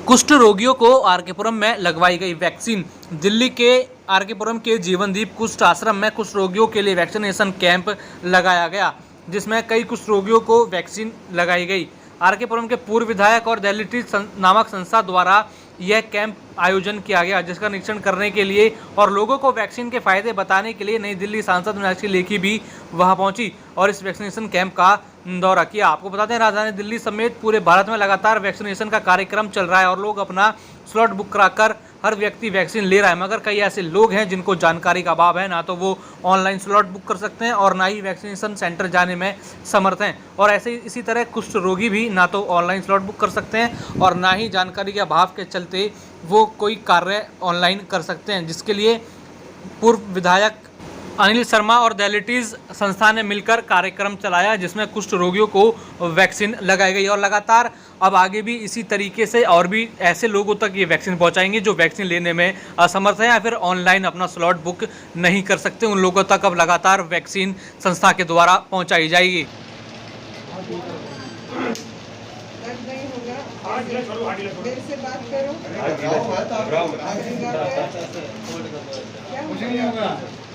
कुष्ठ रोगियों को आरकेपुरम में लगवाई गई वैक्सीन। दिल्ली के आरकेपुरम के जीवनदीप कुष्ठ आश्रम में कुष्ठ रोगियों के लिए वैक्सीनेशन कैंप लगाया गया, जिसमें कई कुष्ठ रोगियों को वैक्सीन लगाई गई। आरकेपुरम के पूर्व विधायक और डायलिसिस नामक संस्था द्वारा यह कैंप आयोजन किया गया, जिसका निरीक्षण करने के लिए और लोगों को वैक्सीन के फायदे बताने के लिए नई दिल्ली सांसद मीनाक्षी लेखी भी वहां पहुंची और इस वैक्सीनेशन कैंप का दौरा किया। आपको बता दें, राजधानी दिल्ली समेत पूरे भारत में लगातार वैक्सीनेशन का कार्यक्रम चल रहा है और लोग अपना स्लॉट बुक कराकर हर व्यक्ति वैक्सीन ले रहा है, मगर कई ऐसे लोग हैं जिनको जानकारी का अभाव है। ना तो वो ऑनलाइन स्लॉट बुक कर सकते हैं और ना ही वैक्सीनेशन सेंटर जाने में समर्थ हैं। और ऐसे इसी तरह कुष्ठ रोगी भी ना तो ऑनलाइन स्लॉट बुक कर सकते हैं और ना ही जानकारी के अभाव के चलते वो कोई कार्य ऑनलाइन कर सकते हैं, जिसके लिए पूर्व विधायक अनिल शर्मा और डायलिसिस संस्था ने मिलकर कार्यक्रम चलाया, जिसमें कुष्ठ रोगियों को वैक्सीन लगाई गई और लगातार अब आगे भी इसी तरीके से और भी ऐसे लोगों तक ये वैक्सीन पहुंचाएंगे जो वैक्सीन लेने में असमर्थ हैं या फिर ऑनलाइन अपना स्लॉट बुक नहीं कर सकते। उन लोगों तक अब लगातार वैक्सीन संस्था के द्वारा पहुंचाई जाएगी। मेरे से बात करो।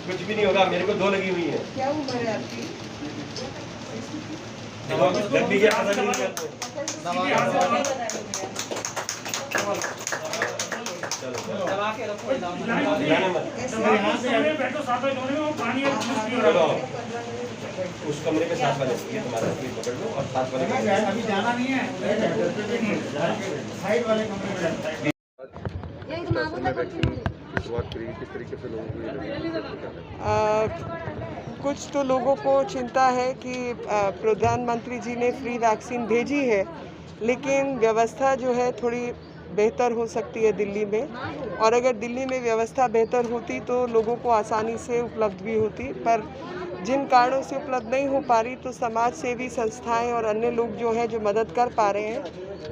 कुछ भी नहीं होगा, मेरे को 2 लगी हुई है। क्या उम्र है आपकी? लंबी के पता नहीं चलता। उस कमरे के साथ वाले ये तुम्हारा पकड़ लो और साथ वाले अभी जाना नहीं है, साइड वाले कमरे में किस तरीके से लोगों कुछ तो लोगों को चिंता है कि प्रधानमंत्री जी ने फ्री वैक्सीन भेजी है, लेकिन व्यवस्था जो है थोड़ी बेहतर हो सकती है दिल्ली में। और अगर दिल्ली में व्यवस्था बेहतर होती तो लोगों को आसानी से उपलब्ध भी होती, पर जिन कारणों से उपलब्ध नहीं हो पा रही तो समाज सेवी संस्थाएं और अन्य लोग जो हैं जो मदद कर पा रहे हैं,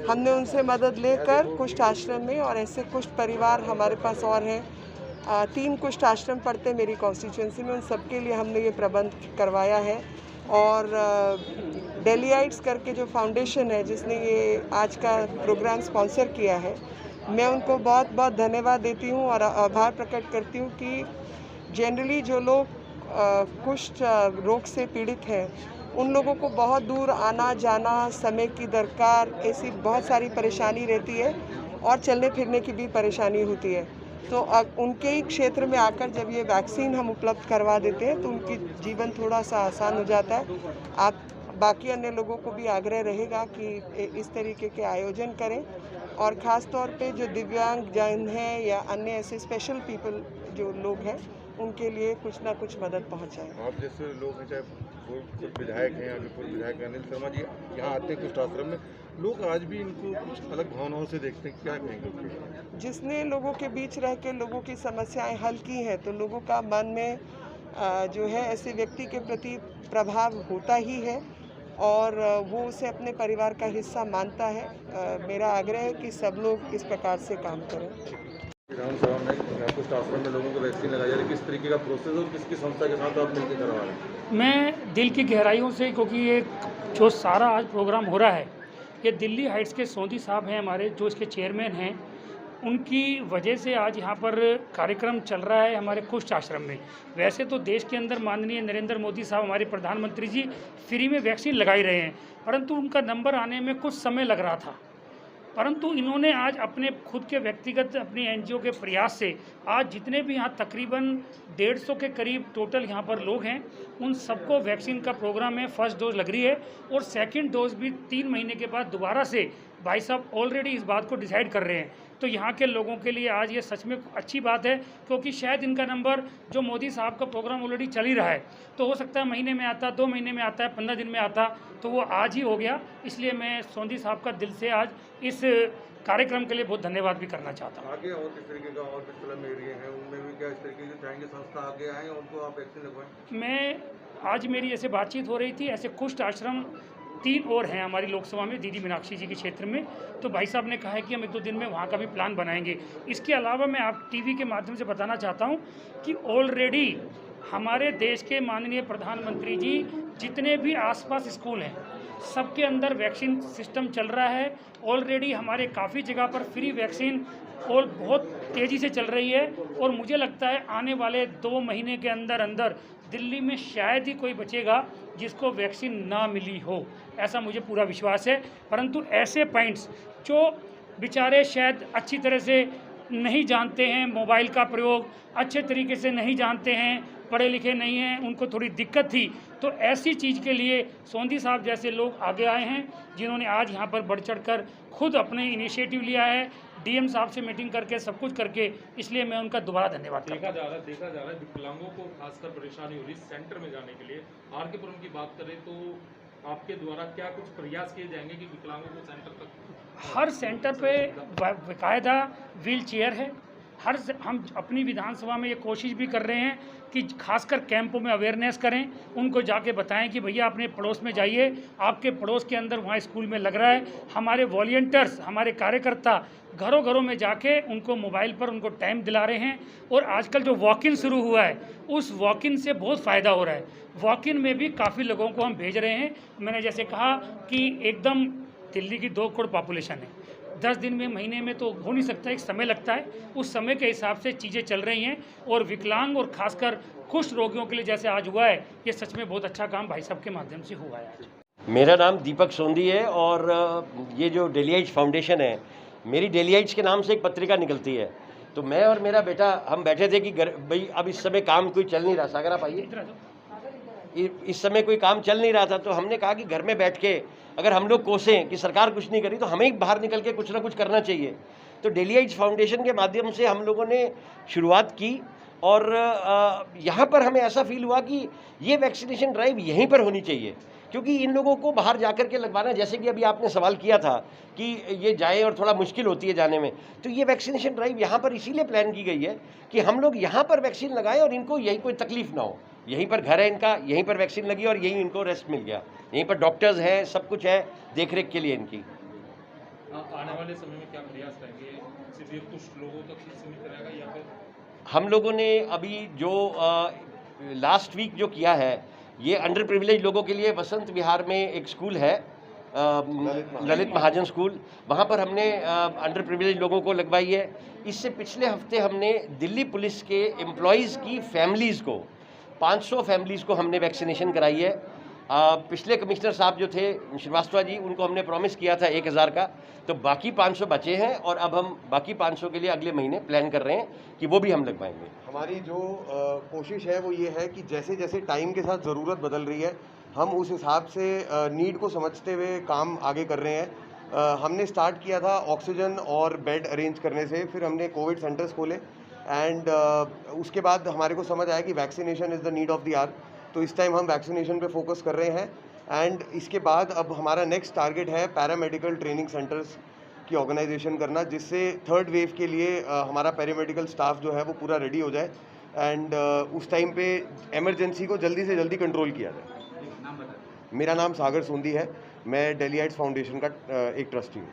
हमने उनसे मदद लेकर कुष्ठ आश्रम में, और ऐसे कुष्ठ परिवार हमारे पास और हैं, 3 कुष्ठ आश्रम पड़ते मेरी कॉन्स्टिट्यूंसी में, उन सबके लिए हमने ये प्रबंध करवाया है। और डेलियाइट्स करके जो फाउंडेशन है जिसने ये आज का प्रोग्राम स्पॉन्सर किया है, मैं उनको बहुत बहुत धन्यवाद देती हूँ और आभार प्रकट करती हूँ कि जनरली जो लोग कुष्ठ रोग से पीड़ित हैं उन लोगों को बहुत दूर आना जाना, समय की दरकार, ऐसी बहुत सारी परेशानी रहती है और चलने फिरने की भी परेशानी होती है। तो अब उनके ही क्षेत्र में आकर जब ये वैक्सीन हम उपलब्ध करवा देते हैं तो उनकी जीवन थोड़ा सा आसान हो जाता है। आप बाकी अन्य लोगों को भी आग्रह रहेगा कि इस तरीके के आयोजन करें और ख़ास तौर पे जो दिव्यांग जन हैं या अन्य ऐसे स्पेशल पीपल जो लोग हैं उनके लिए कुछ ना कुछ मदद पहुंचाएं। आप जैसे लोग हैं, चाहे वो विधायक हैं, अभी पूर्व विधायक अनिल शर्मा जी यहाँ आते हैं कुष्ठ आश्रम में, लोग आज भी इनको कुछ अलग भावनाओं से देखते हैं, क्या कहेंगे? जिसने लोगों के बीच रह के लोगों की समस्याएं हल की हैं तो लोगों का मन में जो है ऐसे व्यक्ति के प्रति प्रभाव होता ही है और वो उसे अपने परिवार का हिस्सा मानता है। मेरा आग्रह है कि सब लोग इस प्रकार से काम करें। विधानसभा में कुष्ठ आश्रम में लोगों को वैक्सीन लगाई जा रही है, किस तरीके का प्रोसेस और किसकी संस्था के साथ आप मिलकर करवा रहे हैं? मैं दिल की गहराइयों से, क्योंकि ये जो सारा आज प्रोग्राम हो रहा है, ये दिल्ली हाइट्स के सोंधी साहब हैं हमारे, जो इसके चेयरमैन हैं, उनकी वजह से आज यहाँ पर कार्यक्रम चल रहा है हमारे कुष्ठ आश्रम में। वैसे तो देश के अंदर माननीय नरेंद्र मोदी साहब, हमारे प्रधानमंत्री जी, फ्री में वैक्सीन लगाई रहे हैं, परंतु उनका नंबर आने में कुछ समय लग रहा था। परंतु इन्होंने आज अपने खुद के व्यक्तिगत अपनी एनजीओ के प्रयास से आज जितने भी यहाँ तकरीबन 150 के करीब टोटल यहाँ पर लोग हैं, उन सबको वैक्सीन का प्रोग्राम है, फर्स्ट डोज लग रही है और सेकंड डोज भी 3 महीने के बाद दोबारा से भाई साहब ऑलरेडी इस बात को डिसाइड कर रहे हैं। तो यहाँ के लोगों के लिए आज ये सच में अच्छी बात है, क्योंकि शायद इनका नंबर जो मोदी साहब का प्रोग्राम ऑलरेडी चल ही रहा है, तो हो सकता है महीने में आता, 2 महीने में आता है, 15 दिन में आता, तो वो आज ही हो गया। इसलिए मैं सोंधी साहब का दिल से आज इस कार्यक्रम के लिए बहुत धन्यवाद भी करना चाहता हूँ। आगे और किस तरीके का और किस तरह एरिया है उनमें भी क्या इस तरीके से चाहेंगे संस्था आगे आएँ उनको आप वैक्सीन लगवाएं? मैं आज मेरी ऐसे बातचीत हो रही थी, ऐसे कुष्ठ आश्रम 3 और हैं हमारी लोकसभा में, दीदी मीनाक्षी जी के क्षेत्र में, तो भाई साहब ने कहा है कि हम 1-2 दिन में वहाँ का भी प्लान बनाएंगे। इसके अलावा मैं आप टीवी के माध्यम से बताना चाहता हूँ कि ऑलरेडी हमारे देश के माननीय प्रधानमंत्री जी जितने भी आसपास स्कूल हैं सबके अंदर वैक्सीन सिस्टम चल रहा है। ऑलरेडी हमारे काफ़ी जगह पर फ्री वैक्सीन और बहुत तेज़ी से चल रही है और मुझे लगता है आने वाले 2 महीने के अंदर अंदर दिल्ली में शायद ही कोई बचेगा जिसको वैक्सीन ना मिली हो, ऐसा मुझे पूरा विश्वास है। परंतु ऐसे पॉइंट्स जो बेचारे शायद अच्छी तरह से नहीं जानते हैं, मोबाइल का प्रयोग अच्छे तरीके से नहीं जानते हैं, पढ़े लिखे नहीं हैं, उनको थोड़ी दिक्कत थी, तो ऐसी चीज़ के लिए सोंधी साहब जैसे लोग आगे आए हैं जिन्होंने आज यहाँ पर बढ़ चढ़ कर खुद अपने इनिशिएटिव लिया है, डीएम साहब से मीटिंग करके सब कुछ करके, इसलिए मैं उनका दोबारा धन्यवाद करता हूं। देखा जा रहा है विकलांगों को खासकर परेशानी हो रही है सेंटर में जाने के लिए। आर के पुरम की बात करें तो आपके द्वारा क्या कुछ प्रयास किए जाएंगे कि विकलांगों को सेंटर तक? हर सेंटर पे बाकायदा व्हील चेयर है। हम अपनी विधानसभा में ये कोशिश भी कर रहे हैं कि खासकर कैंपों में अवेयरनेस करें, उनको जाके बताएं कि भैया अपने पड़ोस में जाइए, आपके पड़ोस के अंदर वहाँ स्कूल में लग रहा है। हमारे वॉलंटियर्स, हमारे कार्यकर्ता घरों घरों में जाके उनको मोबाइल पर उनको टाइम दिला रहे हैं। और आजकल जो वॉक इन शुरू हुआ है, उस वॉक इन से बहुत फ़ायदा हो रहा है। वॉक इन में भी काफ़ी लोगों को हम भेज रहे हैं। मैंने जैसे कहा कि एकदम दिल्ली की 2 करोड़ पॉपुलेशन है, 10 दिन में, महीने में तो हो नहीं सकता, एक समय लगता है, उस समय के हिसाब से चीज़ें चल रही हैं। और विकलांग और खासकर कुष्ठ रोगियों के लिए जैसे आज हुआ है, ये सच में बहुत अच्छा काम भाई साहब के माध्यम से हुआ है आज। मेरा नाम दीपक सोंधी है और ये जो डेलीआइट्स फाउंडेशन है, मेरी डेलीआइट्स के नाम से एक पत्रिका निकलती है। तो मैं और मेरा बेटा हम बैठे थे कि भाई अब इस समय काम कोई चल नहीं रहा, सागर आप आइए, इस समय कोई काम चल नहीं रहा था, तो हमने कहा कि घर में बैठ के अगर हम लोग कोसें कि सरकार कुछ नहीं करी तो हमें ही बाहर निकल के कुछ ना कुछ करना चाहिए। तो डेलीआइट्स फाउंडेशन के माध्यम से हम लोगों ने शुरुआत की और यहाँ पर हमें ऐसा फील हुआ कि ये वैक्सीनेशन ड्राइव यहीं पर होनी चाहिए, क्योंकि इन लोगों को बाहर जाकर के लगवाना, जैसे कि अभी आपने सवाल किया था कि ये जाए और थोड़ा मुश्किल होती है जाने में, तो ये वैक्सीनेशन ड्राइव यहाँ पर इसीलिए प्लान की गई है कि हम लोग यहाँ पर वैक्सीन लगाएं और इनको यहीं कोई तकलीफ ना हो। यहीं पर घर है इनका, यहीं पर वैक्सीन लगी और यहीं इनको रेस्ट मिल गया, यहीं पर डॉक्टर्स हैं, सब कुछ है देख रेख के लिए इनकी। आने वाले समय में क्या प्रयास रहेंगे? सिर्फ ये कुछ लोगों तक ही सीमित रहेगा या फिर? हम लोगों ने अभी जो लास्ट वीक जो किया है, ये अंडर प्रिविलेज लोगों के लिए वसंत विहार में एक स्कूल है, ललित महाजन स्कूल, वहाँ पर हमने अंडर प्रिविलेज लोगों को लगवाई है। इससे पिछले हफ्ते हमने दिल्ली पुलिस के एम्प्लॉयज़ की फैमिलीज़ को, 500 फैमिलीज़ को हमने वैक्सीनेशन कराई है। पिछले कमिश्नर साहब जो थे श्रीवास्तव जी, उनको हमने प्रॉमिस किया था 1000 का, तो बाकी 500 बचे हैं और अब हम बाकी 500 के लिए अगले महीने प्लान कर रहे हैं कि वो भी हम लगवाएंगे। हमारी जो कोशिश है वो ये है कि जैसे जैसे टाइम के साथ ज़रूरत बदल रही है, हम उस हिसाब से नीड को समझते हुए काम आगे कर रहे हैं। हमने स्टार्ट किया था ऑक्सीजन और बेड अरेंज करने से, फिर हमने कोविड सेंटर्स खोले एंड उसके बाद हमारे को समझ आया कि vaccination is the need of the hour, तो इस टाइम हम वैक्सीनेशन पे फोकस कर रहे हैं। एंड इसके बाद अब हमारा नेक्स्ट टारगेट है पैरामेडिकल ट्रेनिंग सेंटर्स की ऑर्गेनाइजेशन करना, जिससे 3rd वेव के लिए हमारा पैरामेडिकल स्टाफ जो है वो पूरा रेडी हो जाए एंड उस टाइम पे इमरजेंसी को जल्दी से जल्दी कंट्रोल किया जाए। मेरा नाम सागर सोंधी है, मैं डेलीआइट्स फाउंडेशन का एक ट्रस्टी हूँ।